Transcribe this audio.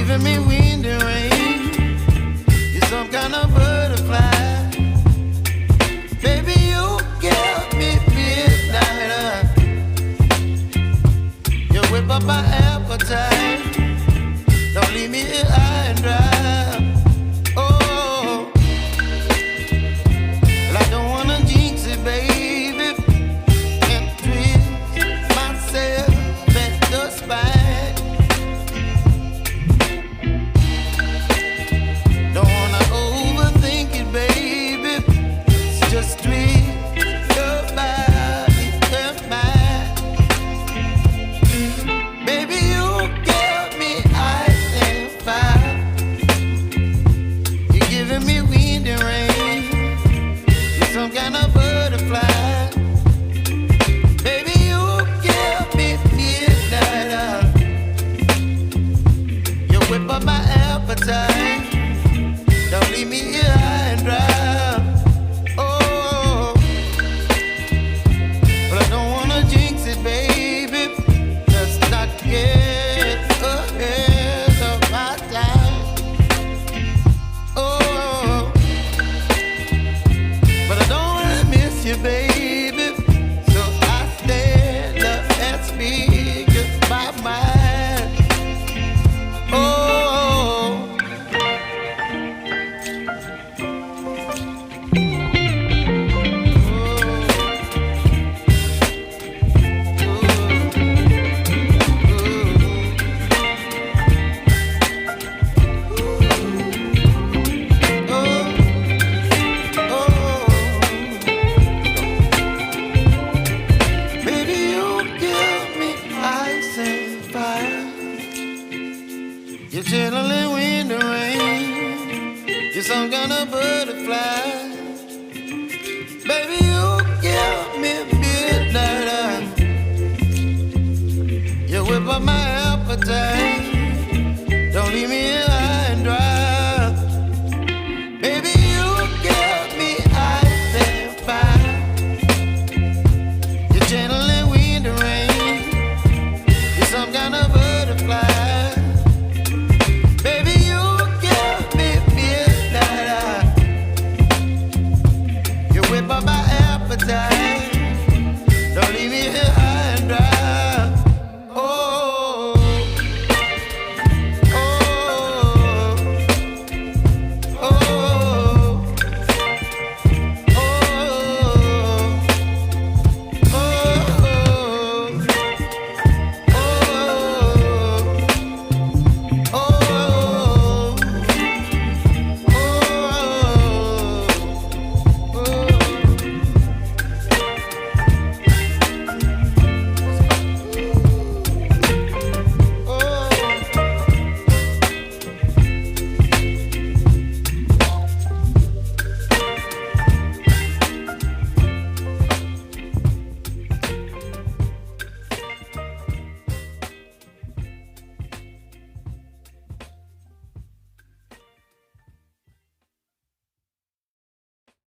giving me wind and rain. You're some kind of butterfly. Baby, you give me midnight. You whip up my appetite. Don't leave me here high and dry. Oh, well, I don't wanna jinx it, baby, and twist myself at the spine. Don't wanna overthink it, baby. It's just twist your body and mine. Baby, you give me ice and fire. You're giving me wind and rain. You're some kind of butterfly. Baby, you give me midnight. You whip up my appetite. Don't leave me here high and dry. Oh, but I don't wanna jinx it, baby. Let's not get ahead of my time. Oh, but I don't wanna miss you, baby. So I stand up and speak my mind. Oh. Baby, you give me ice and fire. You're chilling wind and rain. You're some kind of butterfly. Baby, you give me midnight. You whip up my appetite.